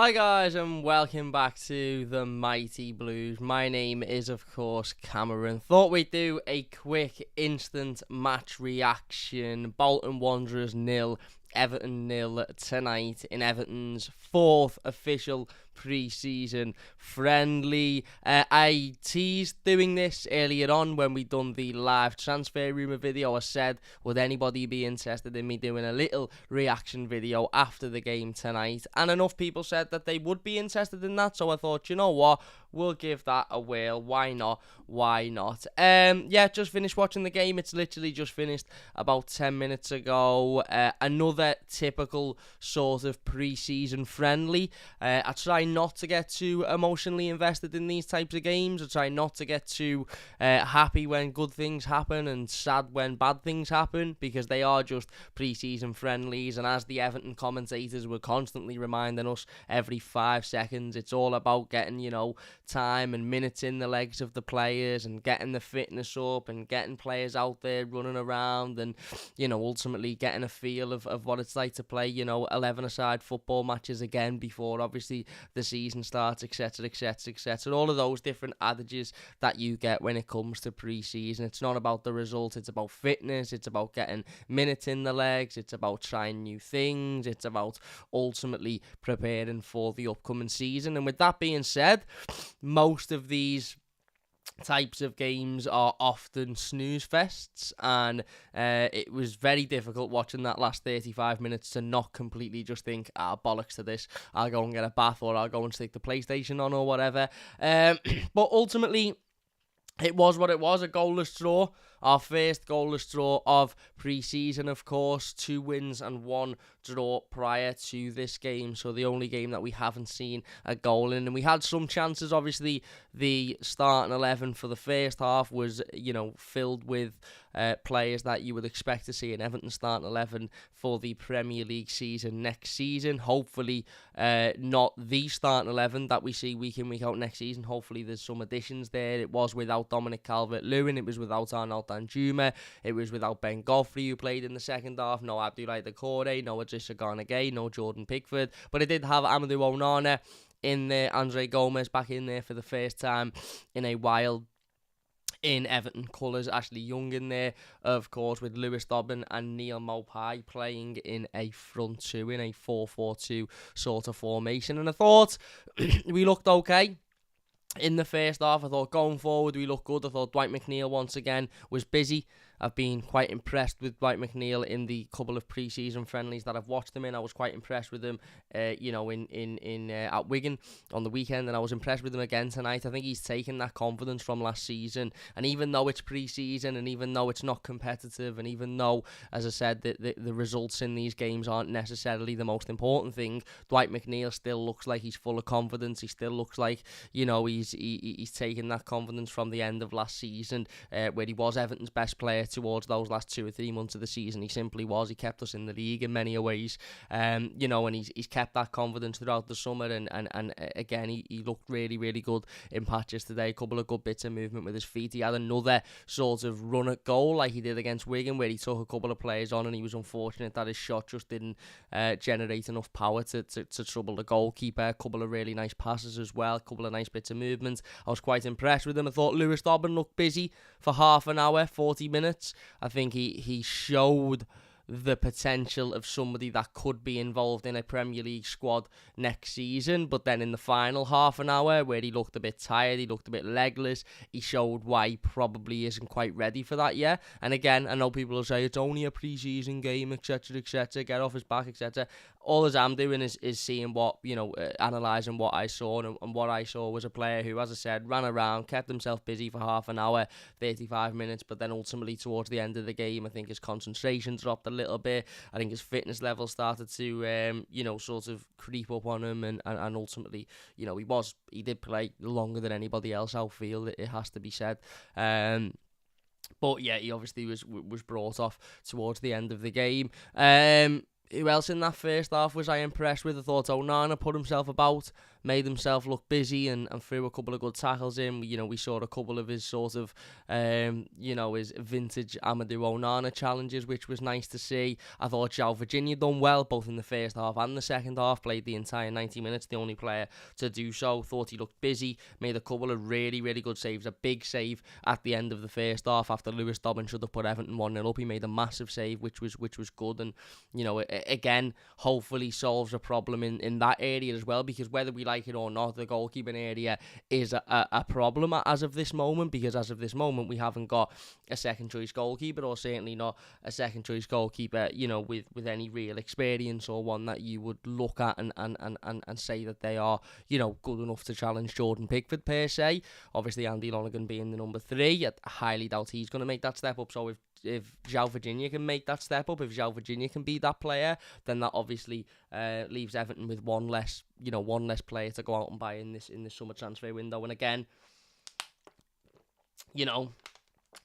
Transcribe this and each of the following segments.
Hi guys and welcome back to the Mighty Blues. My name is of course Cameron. Thought we'd do a quick instant match reaction. Bolton Wanderers 0, Everton 0 tonight in Everton's fourth official pre-season friendly. I teased doing this earlier on when we done the live transfer rumour video. I said, would anybody be interested in me doing a little reaction video after the game tonight? And enough people said that they would be interested in that, so I thought, you know what, we'll give that a whirl. Why not? Just finished watching the game. It's literally just finished about 10 minutes ago. Another typical sort of pre-season friendly. I try not to get too emotionally invested in these types of games. I try not to get too happy when good things happen and sad when bad things happen, because they are just pre-season friendlies. And as the Everton commentators were constantly reminding us every 5 seconds, it's all about getting, time and minutes in the legs of the players and getting the fitness up and getting players out there running around and, ultimately getting a feel of what it's like to play, 11-a-side football matches again before obviously the season starts, etc, etc, etc. All of those different adages that you get when it comes to pre-season. It's not about the result, it's about fitness, it's about getting minutes in the legs, it's about trying new things, it's about ultimately preparing for the upcoming season. And with that being said, most of these types of games are often snooze fests, and it was very difficult watching that last 35 minutes to not completely just think, bollocks to this, I'll go and get a bath, or I'll go and stick the PlayStation on, or whatever. But ultimately, it was what it was, a goalless draw. Our first goalless draw of pre-season, of course. 2 wins and 1 draw prior to this game. So the only game that we haven't seen a goal in. And we had some chances. Obviously, the starting 11 for the first half was, filled with players that you would expect to see in Everton starting 11 for the Premier League season next season. Hopefully, not the starting 11 that we see week in, week out next season. Hopefully, there's some additions there. It was without Dominic Calvert-Lewin. It was without Arnold Danjuma. It was without Ben Godfrey, who played in the second half. No Abdoulaye Doucouré, no Idrissa Gana Gueye, no Jordan Pickford. But it did have Amadou Onana in there, Andre Gomez back in there for the first time in a while in Everton colours. Ashley Young in there, of course, with Lewis Dobbin and Neil Maupay playing in a front two, in a 4-4-2 sort of formation. And I thought we looked okay in the first half. I thought going forward we looked good. I thought Dwight McNeil once again was busy. I've been quite impressed with Dwight McNeil in the couple of pre-season friendlies that I've watched him in. I was quite impressed with him, at Wigan on the weekend, and I was impressed with him again tonight. I think he's taken that confidence from last season, and even though it's pre-season, and even though it's not competitive, and even though, as I said, the results in these games aren't necessarily the most important thing, Dwight McNeil still looks like he's full of confidence. He still looks like, he's taken that confidence from the end of last season, where he was Everton's best player towards those last 2 or 3 months of the season. He simply was. He kept us in the league in many ways, and he's kept that confidence throughout the summer, and again, he looked really, really good in patches today. A couple of good bits of movement with his feet. He had another sort of run at goal like he did against Wigan, where he took a couple of players on, and he was unfortunate that his shot just didn't generate enough power to trouble the goalkeeper. A couple of really nice passes as well, a couple of nice bits of movement. I was quite impressed with him. I thought Lewis Dobbin looked busy for half an hour, 40 minutes. I think he showed the potential of somebody that could be involved in a Premier League squad next season. But then in the final half an hour, where he looked a bit tired, he looked a bit legless, he showed why he probably isn't quite ready for that yet. And again, I know people will say it's only a pre-season game, etc, etc, get off his back, etc. All as I'm doing is seeing what, analysing what I saw, and what I saw was a player who, as I said, ran around, kept himself busy for half an hour, 35 minutes, but then ultimately towards the end of the game, I think his concentration dropped a little bit. I think his fitness level started to, sort of creep up on him, and ultimately, he did play longer than anybody else outfield, it has to be said. But yeah, he obviously was brought off towards the end of the game. Who else in that first half was I impressed with? I thought Onana put himself about made himself look busy and threw a couple of good tackles in. We saw a couple of his sort of, his vintage Amadou Onana challenges, which was nice to see. I thought João Virginia done well, both in the first half and the second half, played the entire 90 minutes, the only player to do so. Thought he looked busy, made a couple of really, really good saves. A big save at the end of the first half after Lewis Dobbin should have put Everton 1-0 up. He made a massive save, which was good, and again, hopefully solves a problem in that area as well, because whether we like it or not, the goalkeeping area is a problem as of this moment, because as of this moment we haven't got a second choice goalkeeper, or certainly not a second choice goalkeeper with any real experience, or one that you would look at and say that they are good enough to challenge Jordan Pickford per se. Obviously Andy Lonergan being the number 3, I highly doubt he's going to make that step up. So if João Virginia can make that step up, if João Virginia can be that player, then that obviously leaves Everton with one less player to go out and buy in this summer transfer window. And again,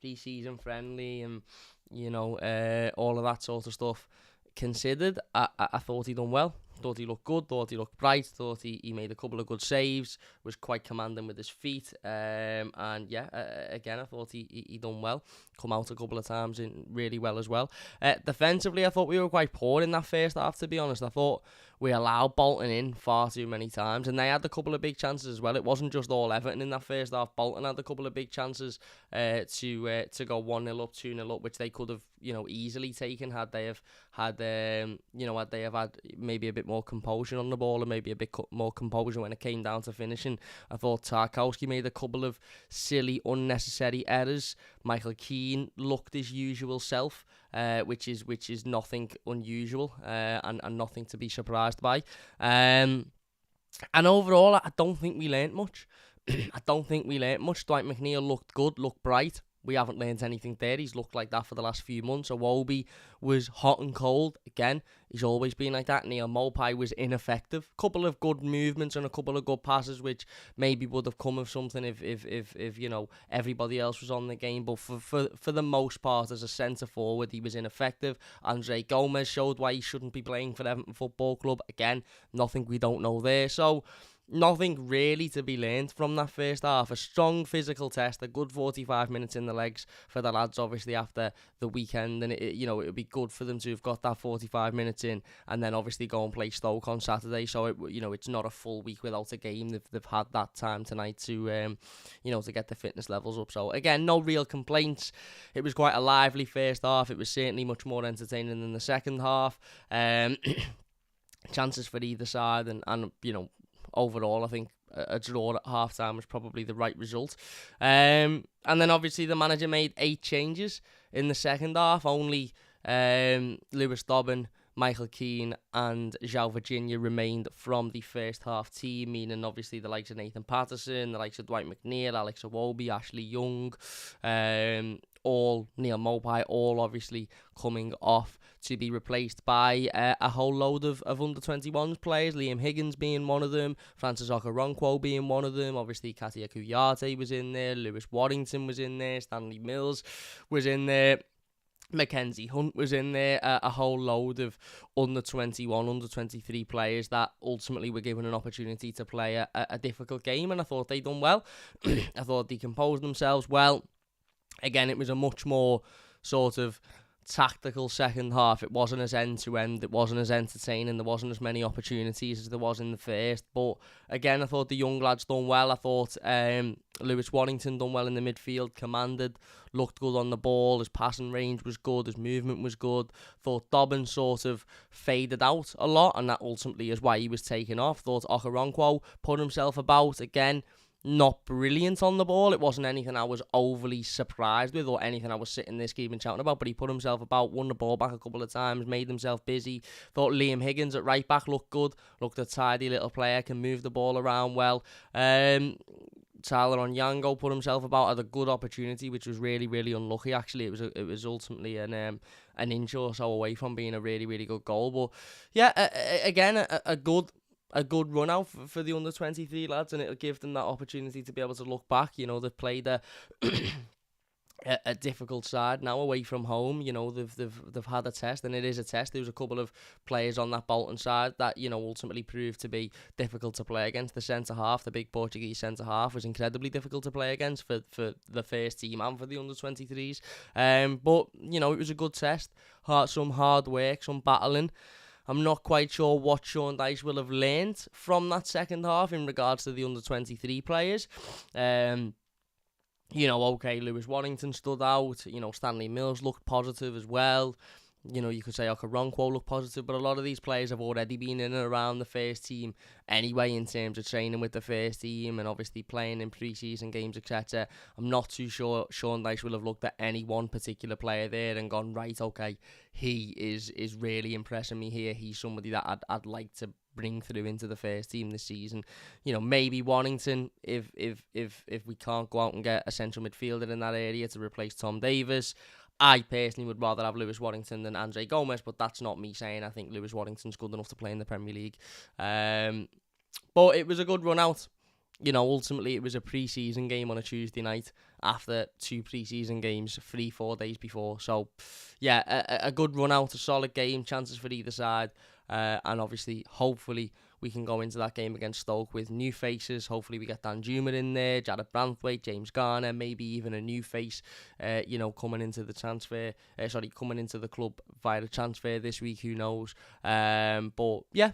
pre-season friendly and all of that sort of stuff considered, I thought he done well. Thought he looked good, thought he looked bright, thought he made a couple of good saves, was quite commanding with his feet, again, I thought he done well, come out a couple of times in really well as well. Defensively, I thought we were quite poor in that first half, to be honest. I thought we allowed Bolton in far too many times, and they had a couple of big chances as well. It wasn't just all Everton in that first half. Bolton had a couple of big chances to go 1-0 up, 2-0 up, which they could have easily taken had they have had maybe a bit more composure on the ball, and maybe a bit more composure when it came down to finishing. I thought Tarkowski made a couple of silly, unnecessary errors. Michael Keane looked his usual self, which is nothing unusual and nothing to be surprised by. And overall, I don't think we learnt much. Dwight McNeil looked good, looked bright. We haven't learned anything there. He's looked like that for the last few months. Iwobi was hot and cold. Again, he's always been like that. Neil Maupay was ineffective. Couple of good movements and a couple of good passes, which maybe would have come of something if everybody else was on the game. But for the most part, as a centre forward, he was ineffective. Andre Gomez showed why he shouldn't be playing for Everton Football Club. Again, nothing we don't know there. So nothing really to be learned from that first half. A strong physical test, a good 45 minutes in the legs for the lads, obviously, after the weekend. And it would be good for them to have got that 45 minutes in and then obviously go and play Stoke on Saturday. So, it's not a full week without a game. They've had that time tonight to, to get the fitness levels up. So, again, no real complaints. It was quite a lively first half. It was certainly much more entertaining than the second half. Chances for either side and overall, I think a draw at half-time was probably the right result. And then, obviously, the manager made 8 changes in the second half. Only Lewis Dobbin, Michael Keane and João Virginia remained from the first half team, meaning, obviously, the likes of Nathan Patterson, the likes of Dwight McNeil, Alex Iwobi, Ashley Young, all Neil Maupay, all obviously coming off to be replaced by a whole load of under-21s players, Liam Higgins being one of them, Francis Okoronkwo being one of them, obviously Katia Kuyate was in there, Lewis Waddington was in there, Stanley Mills was in there, Mackenzie Hunt was in there, a whole load of under-21, under-23 players that ultimately were given an opportunity to play a difficult game, and I thought they done well. I thought they composed themselves well. Again, it was a much more sort of tactical second half. It wasn't as end-to-end, it wasn't as entertaining, there wasn't as many opportunities as there was in the first, but again, I thought the young lads done well. I thought Lewis Waddington done well in the midfield, commanded, looked good on the ball, his passing range was good, his movement was good. Thought Dobbin sort of faded out a lot, and that ultimately is why he was taken off. Thought Okoronkwo put himself about, again, not brilliant on the ball. It wasn't anything I was overly surprised with or anything I was sitting there screaming shouting about, but he put himself about, won the ball back a couple of times, made himself busy. Thought Liam Higgins at right back looked good, looked a tidy little player, can move the ball around well. Tyler Onyango put himself about, had a good opportunity, which was really, really unlucky. Actually, it was ultimately an inch or so away from being a really, really good goal. But yeah, again, a good run out for the under-23 lads, and it'll give them that opportunity to be able to look back. They've played a a difficult side now away from home. You know, they've had a test, and it is a test. There was a couple of players on that Bolton side that, you know, ultimately proved to be difficult to play against. The centre half, the big Portuguese centre half, was incredibly difficult to play against for the first team and for the under-23s. But you know, it was a good test. Some hard work, some battling. I'm not quite sure what Sean Dyche will have learned from that second half in regards to the under-23 players. You know, okay, Lewis Warrington stood out. You know, Stanley Mills looked positive as well. You know, you could say Okoronkwo looked positive, but a lot of these players have already been in and around the first team anyway in terms of training with the first team and obviously playing in pre-season games, etc. I'm not too sure Sean Dyche will have looked at any one particular player there and gone, right, okay, he is really impressing me here. He's somebody that I'd like to bring through into the first team this season. You know, maybe Warrington, if we can't go out and get a central midfielder in that area to replace Tom Davies. I personally would rather have Lewis Warrington than Andre Gomez, but that's not me saying I think Lewis Warrington's good enough to play in the Premier League. But it was a good run out. You know, ultimately it was a pre-season game on a Tuesday night after 2 pre-season games 3-4 days before. So, yeah, a good run out, a solid game, chances for either side. And obviously, hopefully, we can go into that game against Stoke with new faces. Hopefully we get Dan Juma in there, Jared Branthwaite, James Garner, maybe even a new face, you know, coming into the club via the transfer this week, who knows. But yeah,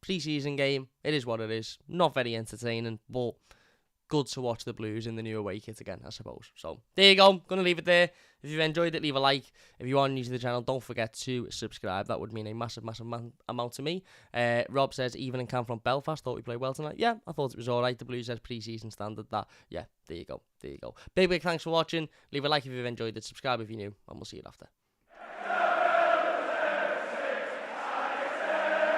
pre-season game, it is what it is. Not very entertaining, but good to watch the Blues in the new away kit again, I suppose. So there you go, gonna leave it there. If you've enjoyed it, leave a like. If you are new to the channel, don't forget to subscribe. That would mean a massive amount to me. Rob says, even in camp from Belfast, thought we played well tonight. Yeah, I thought it was alright. The Blues says pre-season standard. That, yeah, there you go. Big thanks for watching. Leave a like if you've enjoyed it. Subscribe if you're new, and we'll see you after.